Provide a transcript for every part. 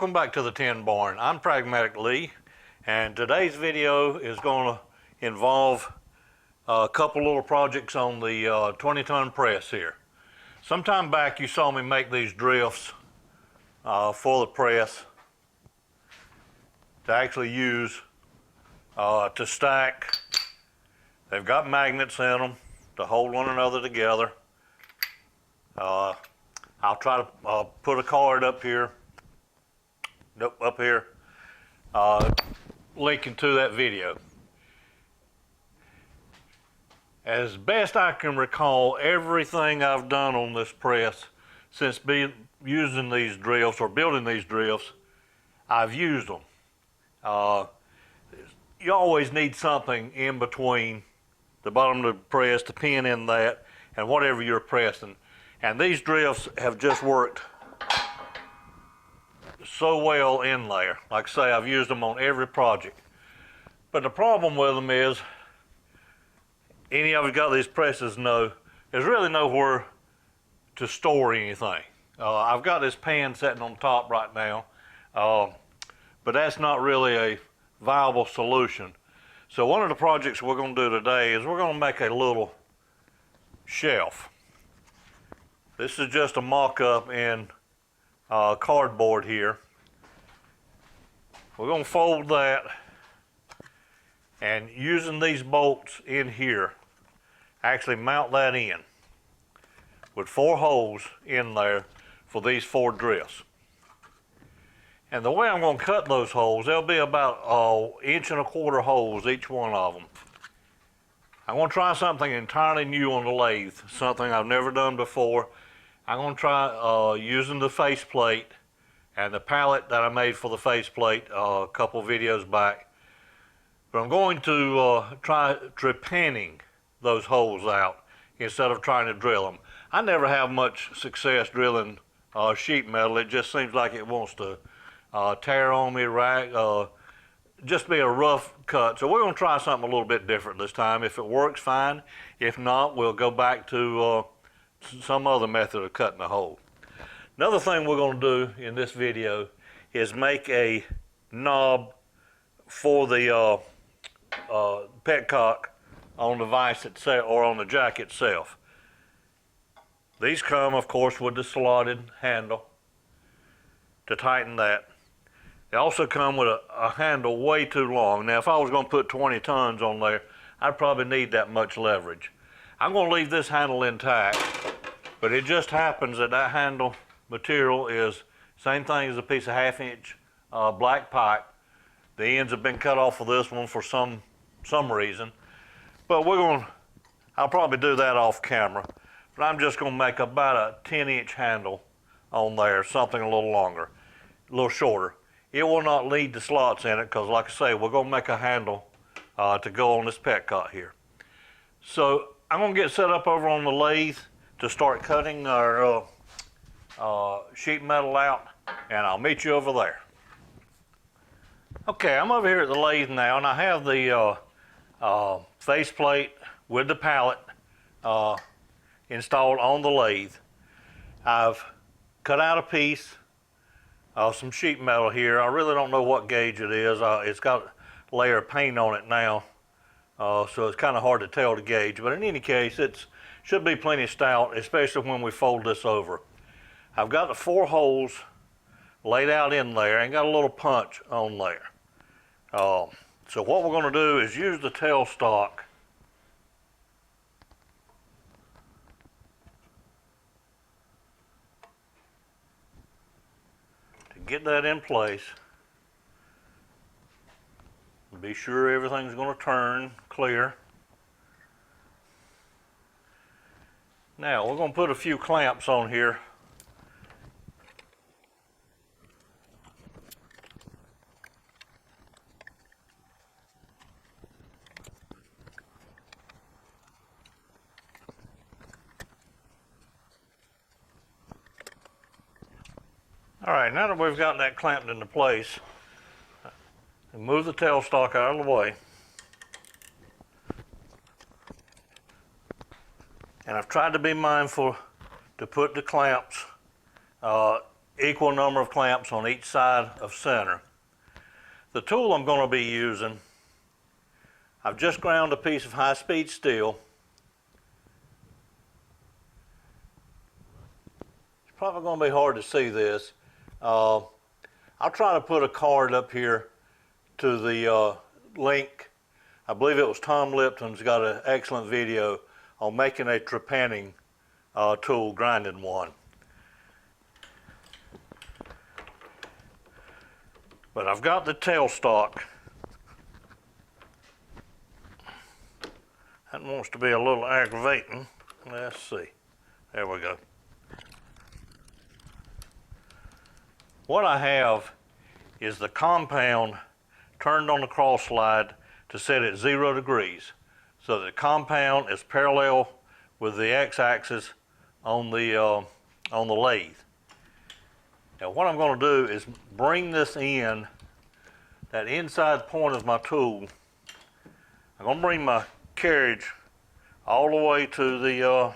Welcome back to the Tin Barn. I'm Pragmatic Lee, and today's video is going to involve a couple little projects on the 20-ton press here. Sometime back you saw me make these drifts for the press to actually use to stack. They've got magnets in them to hold one another together. I'll try to put a card up here. Nope, up here, linking to that video. As best I can recall, everything I've done on this press since using these drifts or building these drifts, I've used them. You always need something in between the bottom of the press to pin in that and whatever you're pressing. And these drifts have just worked so well in there. Like I say, I've used them on every project. But the problem with them is, any of you got these presses know, there's really nowhere to store anything. I've got this pan sitting on top right now, but that's not really a viable solution. So one of the projects we're going to do today is we're going to make a little shelf. This is just a mock-up in cardboard here. We're going to fold that, and using these bolts in here, actually mount that in with 4 holes in there for these 4 drifts. And the way I'm going to cut those holes, there'll be about 1.25 inch holes, each one of them. I'm going to try something entirely new on the lathe, something I've never done before. I'm going to try using the faceplate and the pallet that I made for the faceplate a couple videos back. But I'm going to try trepanning those holes out instead of trying to drill them. I never have much success drilling sheet metal. It just seems like it wants to tear on me, just be a rough cut. So we're going to try something a little bit different this time. If it works, fine. If not, we'll go back to some other method of cutting the hole. Another thing we're going to do in this video is make a knob for the petcock on the vise itself, or on the jack itself. These come, of course, with the slotted handle to tighten that. They also come with a handle way too long. Now, if I was going to put 20 tons on there, I'd probably need that much leverage. I'm going to leave this handle intact, but it just happens that that handle material is same thing as a piece of 1/2 inch black pipe. The ends have been cut off of this one for some reason, but I'll probably do that off camera. But I'm just going to make about a 10-inch handle on there, something a little longer, a little shorter. It will not lead to slots in it because, like I say, we're going to make a handle to go on this petcock here. So I'm going to get set up over on the lathe to start cutting our sheet metal out, and I'll meet you over there. Okay, I'm over here at the lathe now, and I have the faceplate with the pallet installed on the lathe. I've cut out a piece of some sheet metal here. I really don't know what gauge it is. It's got a layer of paint on it now, so it's kind of hard to tell the gauge, but in any case, it should be plenty stout, especially when we fold this over. I've got the 4 holes laid out in there and got a little punch on there. So what we're going to do is use the tailstock to get that in place. Be sure everything's going to turn clear. Now we're going to put a few clamps on here. All right, now that we've got that clamped into place, move the tailstock out of the way. And I've tried to be mindful to put the clamps equal number of clamps on each side of center. The tool I'm going to be using, I've just ground a piece of high-speed steel. It's probably going to be hard to see this. I'll try to put a card up here to the link. I believe it was Tom Lipton's got an excellent video on making a trepanning tool, grinding one. But I've got the tailstock. That wants to be a little aggravating. Let's see. There we go. What I have is the compound turned on the cross slide to set it 0 degrees. So the compound is parallel with the x-axis on the lathe. Now what I'm going to do is bring this in, that inside point of my tool. I'm going to bring my carriage all the way to the,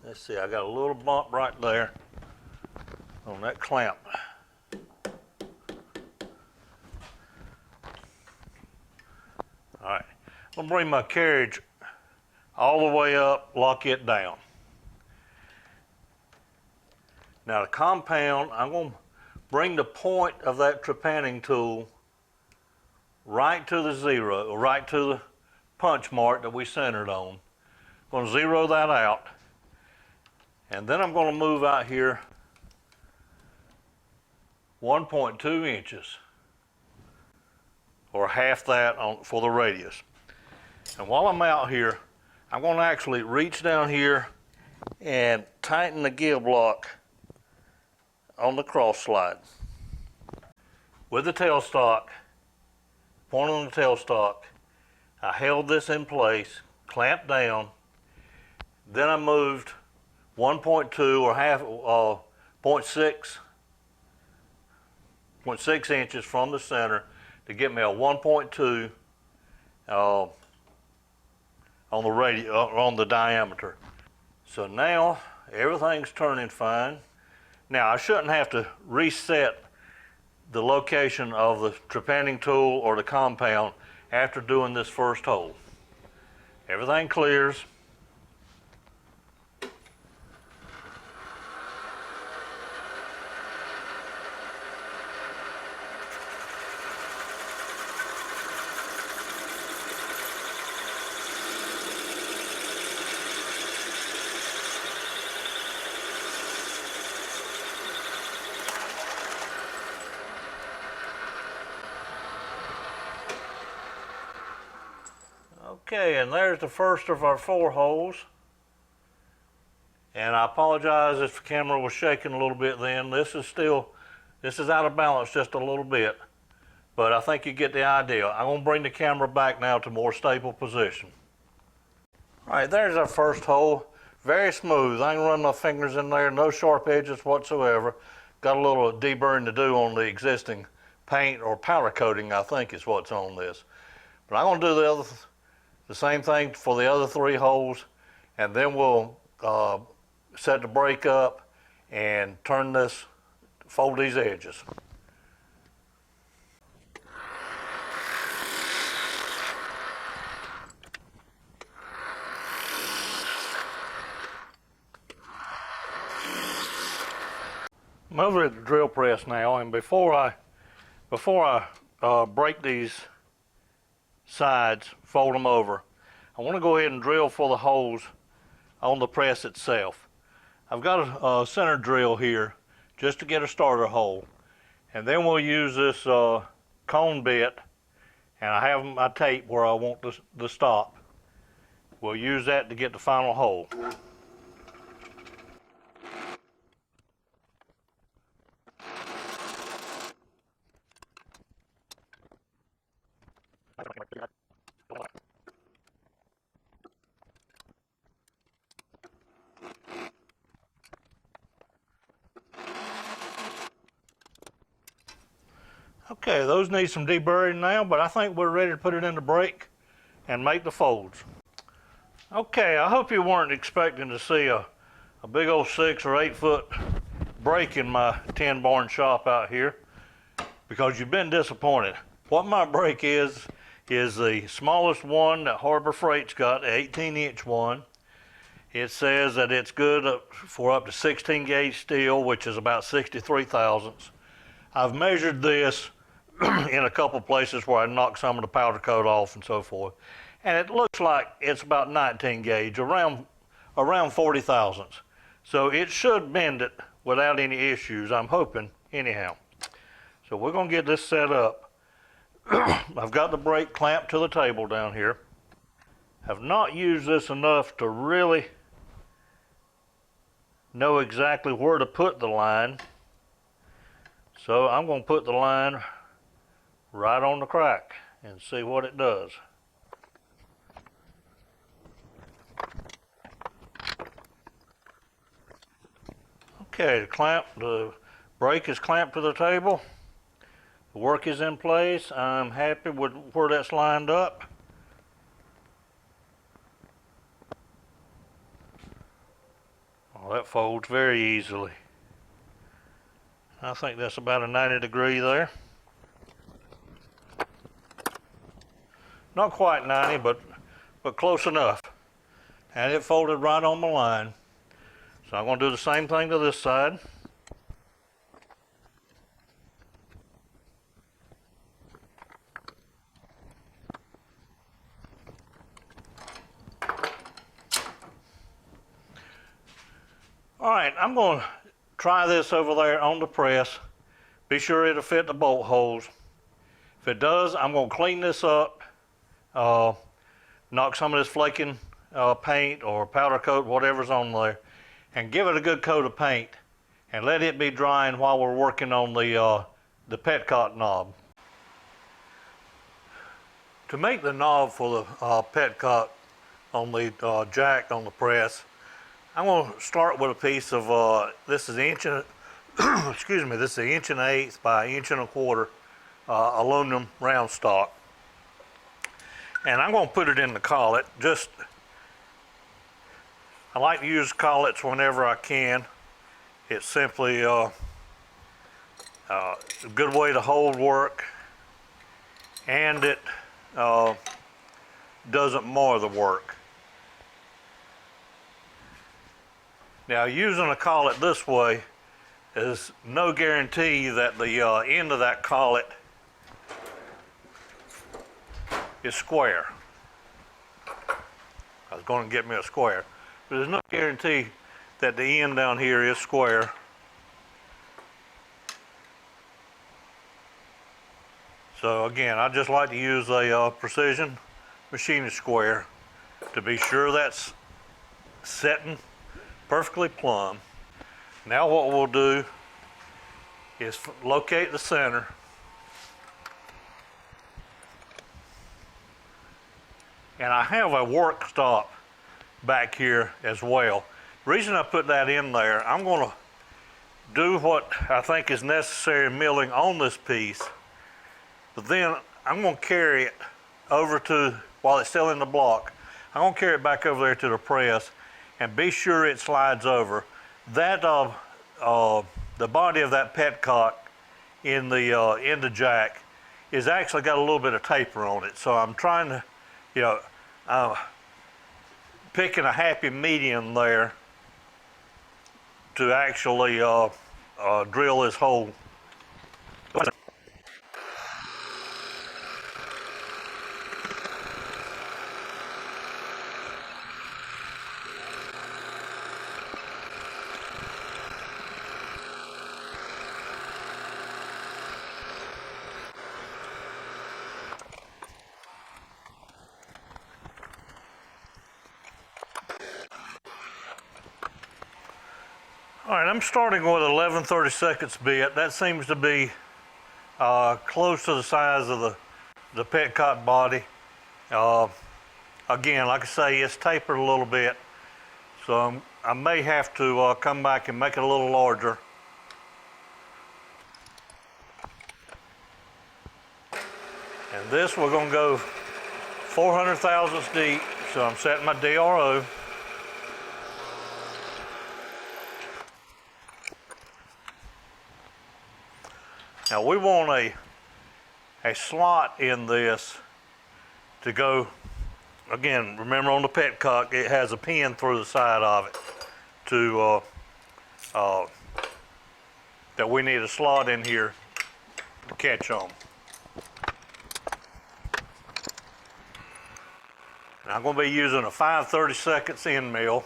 let's see, I got a little bump right there on that clamp. All right, I'm going to bring my carriage all the way up, lock it down. Now the compound, I'm going to bring the point of that trepanning tool right to the 0, or right to the punch mark that we centered on. I'm going to 0 that out, and then I'm going to move out here 1.2 inches, or half that for the radius. And while I'm out here, I'm going to actually reach down here and tighten the gear block on the cross slide. With the tailstock, point on the tailstock, I held this in place, clamped down, then I moved 1.2 or half, 0.6 inches from the center to get me a 1.2 on the diameter. So now everything's turning fine. Now I shouldn't have to reset the location of the trepanning tool or the compound after doing this first hole. Everything clears. Okay, and there's the first of our 4 holes. And I apologize if the camera was shaking a little bit then. This is out of balance just a little bit, but I think you get the idea. I'm going to bring the camera back now to more stable position. All right, there's our first hole. Very smooth. I can run my fingers in there, no sharp edges whatsoever. Got a little deburring to do on the existing paint or powder coating, I think is what's on this. But I'm going to do the same thing for the other 3 holes, and then we'll set the brake up and fold these edges. I'm over at the drill press now, and before I break these sides, fold them over, I want to go ahead and drill for the holes on the press itself. I've got a center drill here just to get a starter hole, and then we'll use this cone bit, and I have my tape where I want the stop. We'll use that to get the final hole. Okay, those need some deburring now, but I think we're ready to put it in the brake and make the folds. Okay, I hope you weren't expecting to see a a big old 6 or 8 foot break in my 10 barn shop out here because you've been disappointed. What my break is the smallest one that Harbor Freight's got, an 18-inch one. It says that it's good for up to 16 gauge steel, which is about 63 thousandths. I've measured this in a couple places where I knocked some of the powder coat off and so forth, and it looks like it's about 19 gauge, around 40 thousandths. So it should bend it without any issues, I'm hoping, anyhow. So we're gonna get this set up. I've got the brake clamped to the table down here. Have not used this enough to really know exactly where to put the line. So I'm going to put the line right on the crack and see what it does. Okay, the brake is clamped to the table. The work is in place. I'm happy with where that's lined up. Oh, that folds very easily. I think that's about a 90 degree there. Not quite 90, but close enough. And it folded right on the line. So I'm going to do the same thing to this side. All right, I'm going to try this over there on the press. Be sure it'll fit the bolt holes. If it does, I'm going to clean this up, knock some of this flaking paint or powder coat, whatever's on there, and give it a good coat of paint and let it be drying while we're working on the petcock knob. To make the knob for the petcock on the jack on the press, I'm going to start with a piece of, this is inch and, excuse me, this is 1 1/8 by 1 1/4 aluminum round stock. And I'm going to put it in the collet. I like to use collets whenever I can. It's simply a good way to hold work, and it doesn't mar the work. Now, using a collet this way is no guarantee that the end of that collet is square. I was going to get me a square, but there's no guarantee that the end down here is square. So again, I just like to use a precision machinist square to be sure that's setting perfectly plumb. Now what we'll do is locate the center. And I have a work stop back here as well. The reason I put that in there, I'm going to do what I think is necessary milling on this piece, but then I'm going to carry it over to, while it's still in the block, I'm going to carry it back over there to the press and be sure it slides over. That the body of that petcock in the jack is actually got a little bit of taper on it. So I'm trying to, picking a happy medium there to actually drill this hole. All right, I'm starting with 11/32 bit. That seems to be close to the size of the petcock body. Again, like I say, it's tapered a little bit, so I may have to come back and make it a little larger. And this we're going to go 400 thousandths deep, so I'm setting my DRO. Now we want a slot in this to go, again, remember on the petcock, it has a pin through the side of it to, that we need a slot in here to catch on. And I'm going to be using a 5/32 end mill.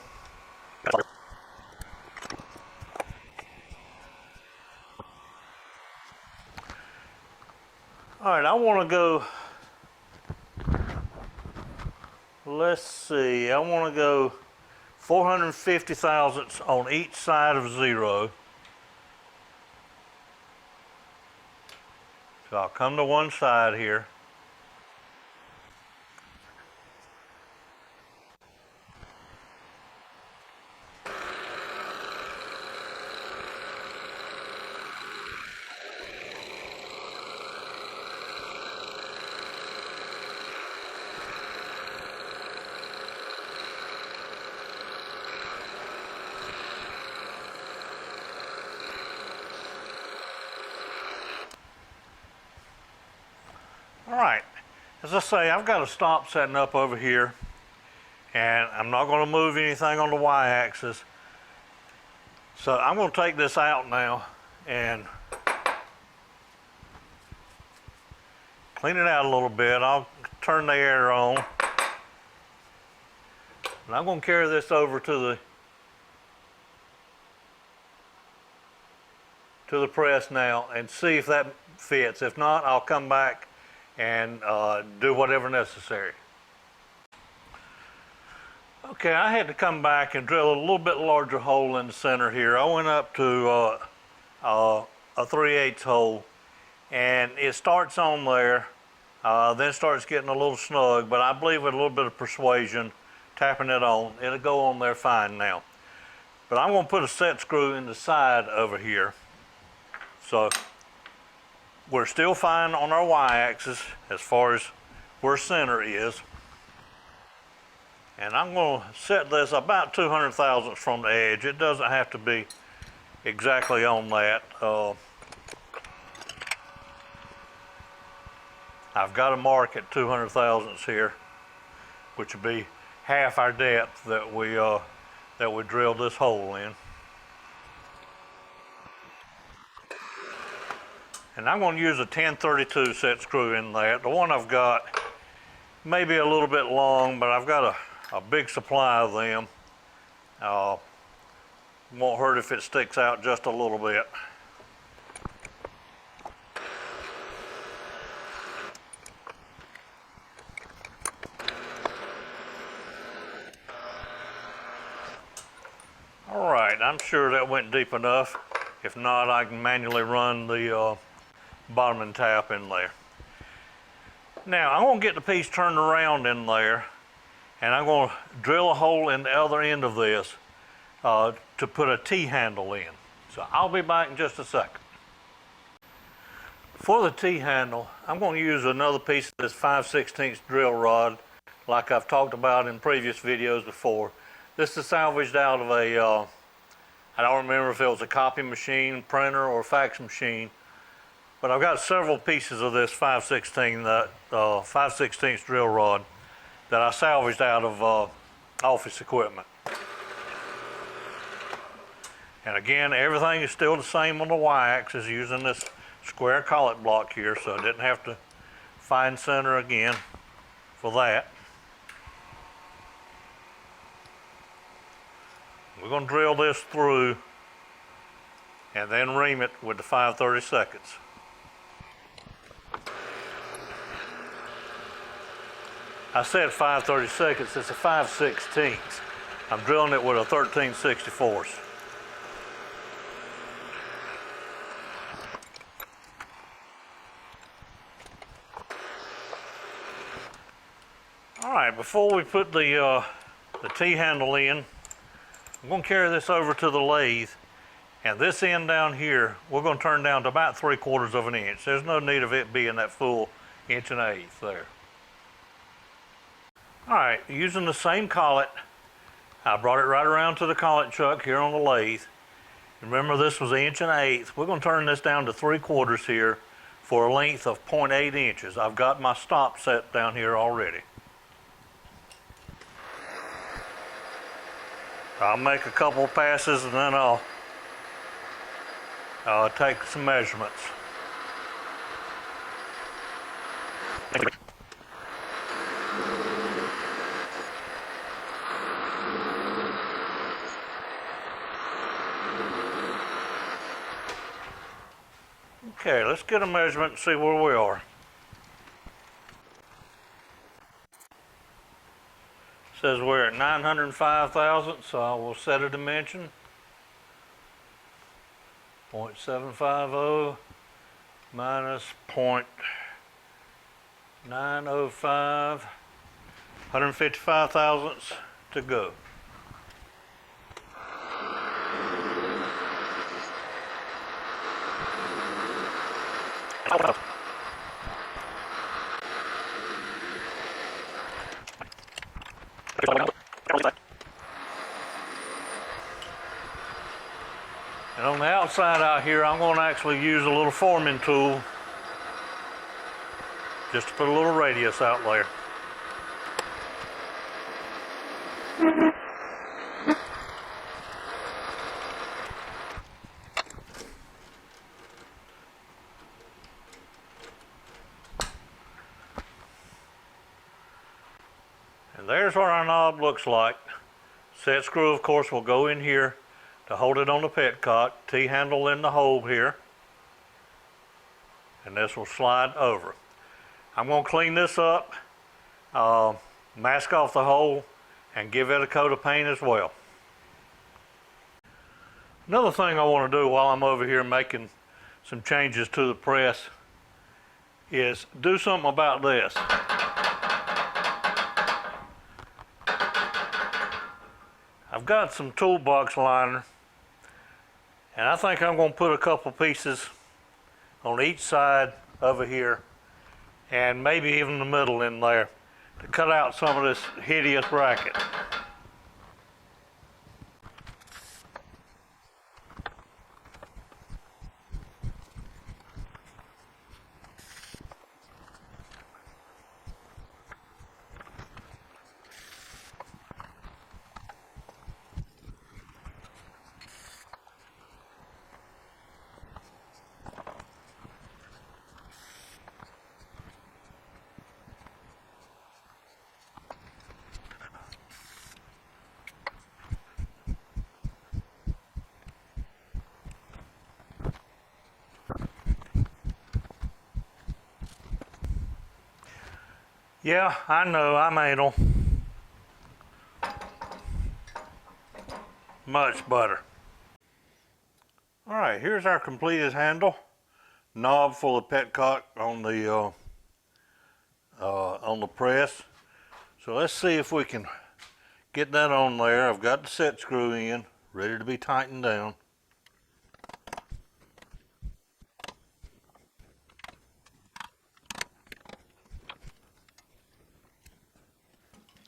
All right, I want to go, let's see, I want to go 450 thousandths on each side of 0. So I'll come to one side here. All right, as I say, I've got a stop setting up over here, and I'm not going to move anything on the y-axis. So I'm going to take this out now and clean it out a little bit. I'll turn the air on, and I'm going to carry this over to the press now and see if that fits. If not, I'll come back and do whatever necessary. Okay, I had to come back and drill a little bit larger hole in the center here. I went up to a 3/8 hole, and it starts on there, then starts getting a little snug, but I believe with a little bit of persuasion, tapping it on, it'll go on there fine now. But I'm going to put a set screw in the side over here. So we're still fine on our y-axis as far as where center is. And I'm going to set this about 200 thousandths from the edge. It doesn't have to be exactly on that. I've got to mark at 200 thousandths here, which would be half our depth that we drilled this hole in. And I'm going to use a 1032 set screw in that. The one I've got may be a little bit long, but I've got a big supply of them. Won't hurt if it sticks out just a little bit. All right, I'm sure that went deep enough. If not, I can manually run the bottoming tap in there. Now I'm going to get the piece turned around in there, and I'm going to drill a hole in the other end of this to put a T-handle in. So I'll be back in just a second. For the T-handle, I'm going to use another piece of this 5/16 drill rod like I've talked about in previous videos before. This is salvaged out of a, I don't remember if it was a copy machine, printer, or fax machine. But I've got several pieces of this 5/16 drill rod that I salvaged out of office equipment. And again, everything is still the same on the y-axis using this square collet block here, so I didn't have to find center again for that. We're going to drill this through and then ream it with the 5/32. I said 5/32, it's a 5/16. I'm drilling it with a 13/64. All right, before we put the T-handle in, I'm going to carry this over to the lathe, and this end down here, we're going to turn down to about 3/4 of an inch. There's no need of it being that full 1 1/8 there. All right, using the same collet, I brought it right around to the collet chuck here on the lathe, Remember, this was 1 1/8 inches. We're going to turn this down to 3/4 here for a length of 0.8 inches. I've got my stop set down here already. I'll make a couple passes and then I'll take some measurements. Okay, let's get a measurement and see where we are. It says we're at 905 thousandths, so I will set a dimension. 0.750 minus 0.905, 155 thousandths to go. And on the outside out here, I'm going to actually use a little forming tool just to put a little radius out there. And there's what our knob looks like. Set screw, of course, will go in here to hold it on the petcock. T-handle in the hole here. And this will slide over. I'm going to clean this up, mask off the hole, and give it a coat of paint as well. Another thing I want to do while I'm over here making some changes to the press is do something about this. I've got some toolbox liner, and I think I'm going to put a couple pieces on each side over here, and maybe even the middle in there, to cut out some of this hideous bracket. Yeah, I know, I'm anal. Much better. All right, here's our completed handle. Knob for the petcock on the press. So let's see if we can get that on there. I've got the set screw in, ready to be tightened down.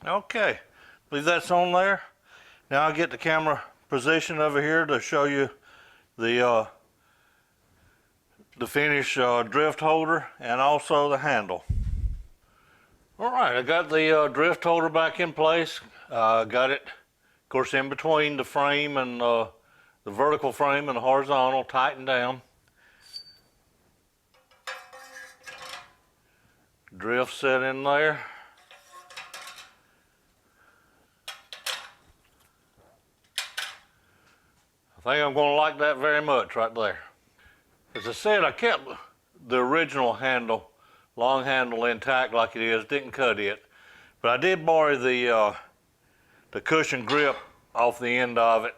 Okay, believe that's on there. Now I'll get the camera position over here to show you the finished drift holder and also the handle. All right, I got the drift holder back in place. Got it, of course, in between the frame and the vertical frame and the horizontal, tightened down. Drift set in there. I think I'm going to like that very much right there. As I said, I kept the original handle, long handle, intact like it is, didn't cut it. But I did borrow the cushion grip off the end of it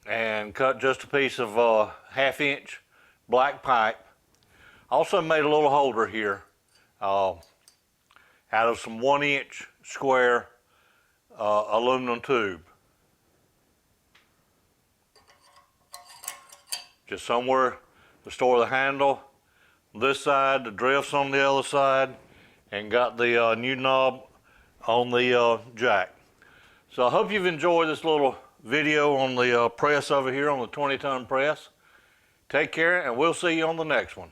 and cut just a piece of 1/2 inch black pipe. Also made a little holder here out of some 1 inch square aluminum tube. Just somewhere to store the handle. This side, the drift's on the other side, and got the new knob on the jack. So I hope you've enjoyed this little video on the press over here on the 20-ton press. Take care, and we'll see you on the next one.